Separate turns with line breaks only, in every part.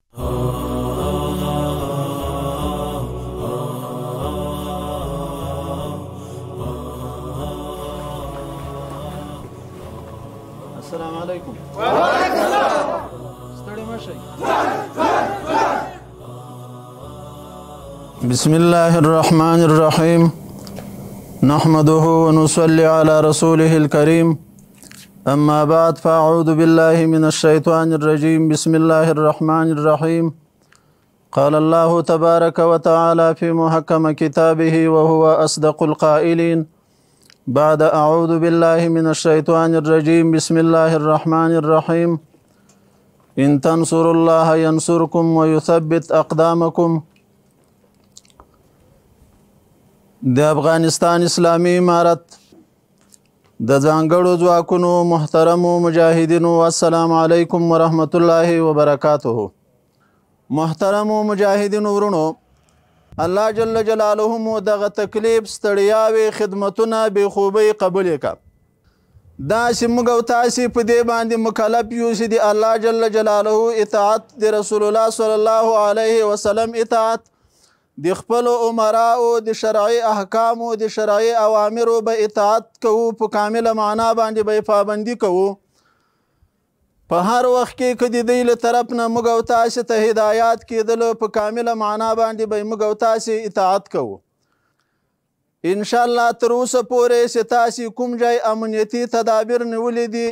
السلام علیکم. وعلیکم السلام. ستړي مشئ. بسم الله الرحمن الرحيم نحمده ونصلي على رسوله الكريم أما بعد فأعوذ بالله من الشيطان الرجيم بسم الله الرحمن الرحيم قال الله تبارك وتعالى في محكم كتابه وهو أصدق القائلين بعد أعوذ بالله من الشيطان الرجيم بسم الله الرحمن الرحيم إن تنصروا الله ينصركم ويثبت أقدامكم. د افغانستان اسلامي امارت د ځانګړو ځواکونو محترمو مجاهدینو السلام علیکم ورحمت الله وبرکاته. محترمو مجاهدینو ورونو، الله جل جلاله مو دغه تکلیف ستړیاوې خدمتونه بې خوبۍ قبول کړه. داسې موږ او تاسې په دې باندې مکلف یو چې د الله جل جلاله اطاعت، د رسول الله صلی الله علیه وسلم اطاعت، د خپلو عمراو د شرعي احکامو د شرعي اوامرو به اطاعت کوو، په کامله معنا باندې به پابندي کوو. په هر وخت کې که د دوی له طرف نه موږ او تاسې ته هدایات کېدلو، په کامله معنا باندې به موږ او تاسې اطاعت کوو. انشاءالله تر اوسه پورې چې تاسې کوم ځای امنیتي تدابیر نیولي دي،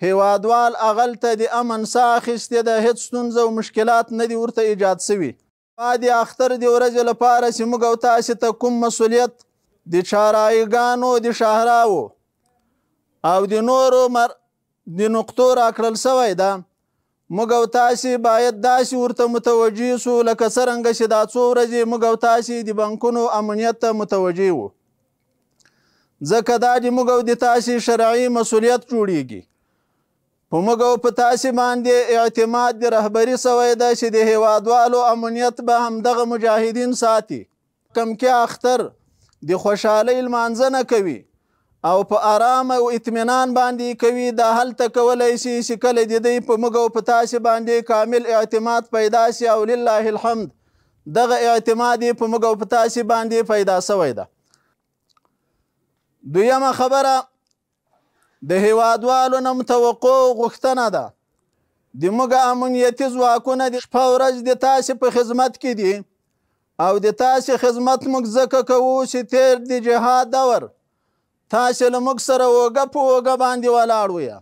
هیوادوال هغلته د امن ساه اخیستې ده، هېڅ ستونزه او مشکلات نه دي ورته ایجاد سوي. د اختر د ورځې لپاره چې موږ او تاسې ته کوم مسؤلیت د چارایګانو د شهراو او د نورو د نقطو راکړل سوی ده، موږ او تاسې باید داسې ورته متوجه سو لکه څرنګه چې دا څو ورځې موږ او تاسې د بانکونو امنیت ته متوجه وو، ځکه دا د موږ او د تاسې شرعي مسؤلیت جوړیږي. په موږ او په تاسې باندې اعتماد د رهبري سوی ده چې د هیوادوالو امنیت به همدغه مجاهدین ساتي. کم کې اختر د خوشحالۍ لمانځنه کوي او په آرام او اطمینان باندې کوي، دا هلته کولی شي چې کله د دوی په موږ او په تاسې باندې کامل اعتماد پیدا شي، او لله الحمد دغه اعتماد په موږ او په تاسې باندې پیدا سوی ده. دویمه خبره، د هیوادوالو نه متوقع غوښتنه ده، د موږ امنیتي ځواکونه د شپه ورځ د تاسې په خدمت کې دي، او د تاسې خدمت موږ ځکه کوو چې تیر د جهاد دور تاسې له موږ سره اوږه په اوږه باندې ولاړ ویه.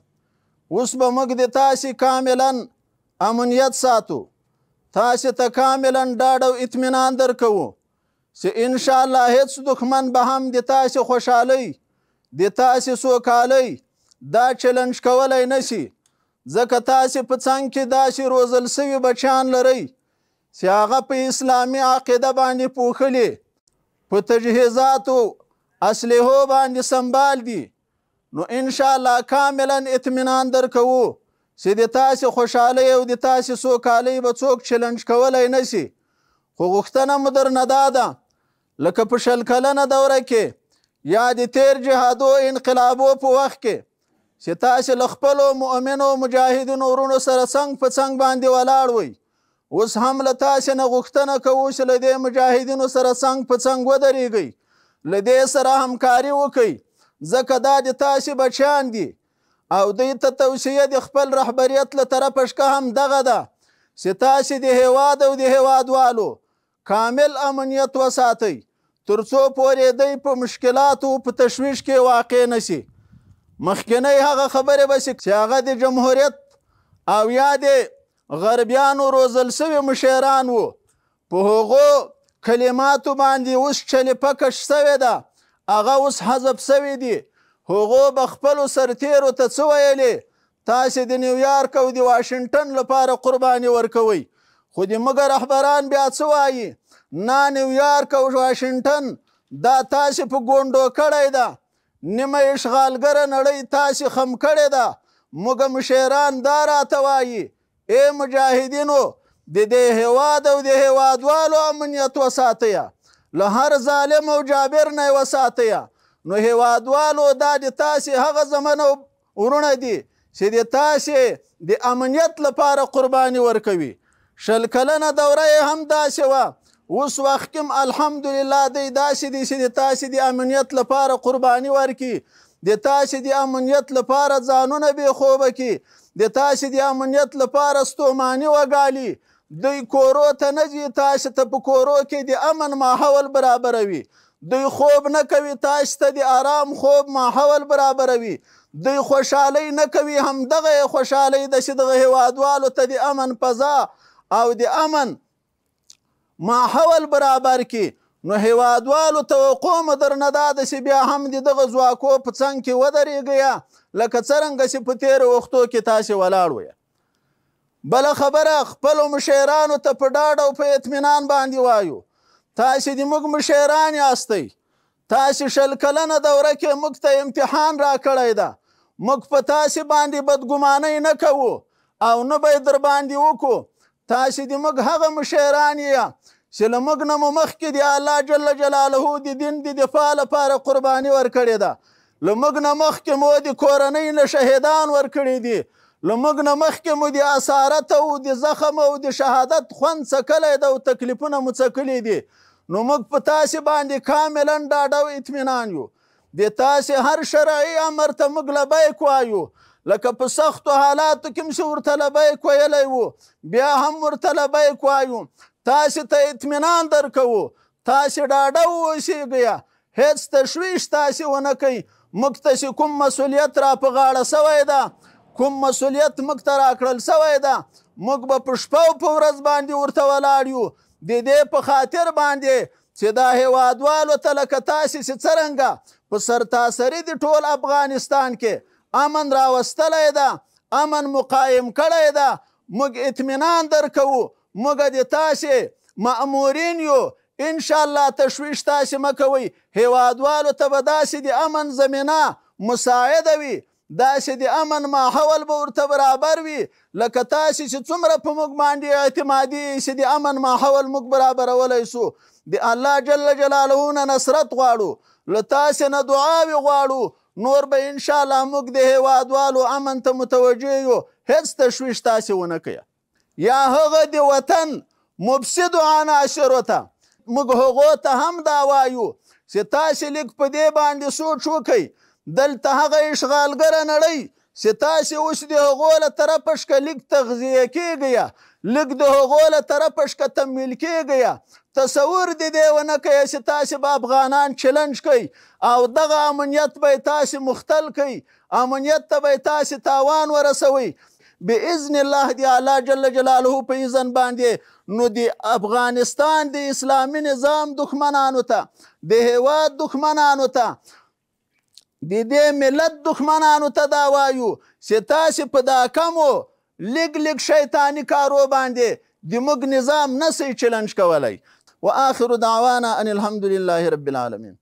اوس به موږ د تاسې کاملا امنیت ساتو، تاسې ته کاملا ډاډ او اطمینان درکوو چې انشاءالله هیڅ دښمن به هم د تاسې خوشحالۍ، د تاسې سوکالۍ دا چلنج کولی نشي، ځکه تاسې په څنګ کې داسې روزل سوي بچیان لرئ چې هغه په اسلامي عقیده باندې پوښلي، په تجهیزاتو اسلحو باندې سنبال دي. نو انشاءالله کاملا اطمینان درکوو چې د تاسې خوشحالۍ او د تاسې سوکالۍ به څوک چلنج کولی نشي. خو غوښتنه مو درنه دا ده لکه په 20 کلنه دوره کې یا د تیر جهادو انقلابو په وخت کې چې تاسې له خپلو مؤمنو مجاهدینو ورونو سره څنګ په څنګ باندې ولاړ وئ، اوس هم له تاسې نه غوښتنه کوو چې له دې مجاهدینو سره څنګ په څنګ ودرېږئ، له دې سره همکاري وکئ، ځکه دا د تاسې بچیان دي. او دوی ته توصیه د خپل رهبریت له طرفه شکه هم دغه ده چې تاسې د هیواد او د هیوادوالو کامل امنیت وساتئ، تر څو پورې دوی په مشکلاتو په تشویش کې واقع نشي. مخکنۍ هغه خبرې به چې هغه د جمهوریت او یا د غربیانو روزل سوي مشیران وو، په هغو کلماتو باندې اوس چلیپه کش سوې ده، هغه اوس حذف سوي دي. هغو به خپلو سرتیرو ته څه ویلې، تاسې د نیویارک او د واشنګټن لپاره قرباني ورکوئ، خو د موږ رهبران بیا څه وایي، نه نیویارک او واشنګټن دا تاسې په ګونډو کړی ده، نیمه اشغالګره نړۍ تاسې خم کړې ده. موږ مشیران دا راته وایي، ای مجاهدینو د دې هیواد او د هیوادوالو امنیت وساتئ، له هر ظالم او جابر نه یې وساتئ. نو هیوادوالو دا د تاسې هغه زمنه ورونه دي چې د تاسې د امنیت لپاره قرباني ورکوي. شل کلنه دوره یې هم داسې وه. اوس وخت کې هم الحمدلله دی داسې دي چې د تاسې د امنیت لپاره قرباني ورکړي، د تاسې د امنیت لپاره ځانونه بې خوبه کړي، د تاسې د امنیت لپاره ستوماني وګالي. دوی کورو ته نه ځي، تاسې ته په کورو کې د امن ماحول برابروي. دوی خوب نه کوي، تاسې ته د آرام خوب ماحول برابروي. دوی خوشحالۍ نه کوي، همدغه یې خوشحالۍ ده چې دغه هیوادوالو ته د امن فضا او د امن ماحول برابر کړي. نو هیوادوالو توقع مو درنه دا ده چې بیا هم د دغه ځواکو په څنګ کې ودرېږئ لکه څرنګه چې په تېرو وختو کې تاسې ولاړ وئ. بله خبره خپلو مشرانو ته په ډاډ او په اطمینان باندې وایو، تاسې د موږ مشران یاستئ. تاسې شل کلنه دوره کې موږ ته امتحان راکړی ده. موږ په تاسې باندې بدګمانۍ نه کوو او نه به یې در باندې وکړو. تاسې د موږ هغه مشران یې چې له موږ نه مو مخکې د الله جل جلاله د دین د دفاع لپاره قرباني ورکړې ده. له موږ نه مخکې مو د کورنۍ نه شهیدان ورکړي دي. له موږ نه مخکې مو د اسارت او د زخم او د شهادت خوند څکلی ده او تکلیفونه مو څکلي دي. نو موږ په تاسې باندې کاملا ډاډه او اطمینان یو. د تاسې هر شرعي امر ته موږ لبیک وایو، لکه په سختو حالاتو کې چې ورته لبیک ویلی وو بیا هم ورته لبیک وایو. تاسې ته اطمینان درکوو، تاسې ډاډه واوسیږئ، هیڅ تشویش تاسې ونه کوئ. موږ ته چې کوم مسؤلیت را په غاړه سوی ده، کوم مسؤلیت موږ ته راکړل سوی ده، موږ به په شپه او په ورځ باندې ورته ولاړ یو. د دې په خاطر باندې چې دا هیوادوالو ته لکه تاسې چې څرنګه په سرتاسري د ټول افغانستان کې امن راوستلی ده، امن مقایم کړی ده، موږ اطمینان درکوو. موږ د تاسې مأمورین یو، انشاءالله تشویش تاسې مه کوئ. هیوادوالو ته به داسې د امن زمینه مساعده وي، داسې د امن ماحول به ورته برابر وي لکه تاسې چې څومره په موږ باندې اعتمادي چې د امن ماحول موږ برابرولی سو. د الله جل جلاله نه نصرت غواړو، له تاسې نه دعاوې غواړو. نور به انشاءالله موږ د هیوادوالو امن ته متوجه یو، هیڅ تشویش تاسې ونه کوئ. یا هغه د وطن مفسدو عناصرو ته موږ هغو ته هم دا وایو چې تاسې لږ په دې باندې سوچ وکئ. دلته هغه اشغالګره نړۍ چې تاسې اوس د هغو له طرفه شکه لږ تغذیه کېږئ، لږ د هغو له طرفه شکه تمویل کېږئ. تصور د دې ونه کوئ چې تاسې به افغانان چلنج کوئ او دغه امنیت به یې تاسې مختل کوئ، امنیت ته به یې تاسې تاوان ورسوئ. باذن الله د الله جل جلاله په اذن باندې نو د افغانستان د اسلامي نظام دښمنانو ته، د هیواد دښمنانو ته، د دې ملت دښمنانو ته دا وایو چې تاسې په دا کمو لږ لږ شیطاني کارو باندې د موږ نظام نسئ چلنج کولی. واخر دعوانا ان الحمد لله رب العالمين.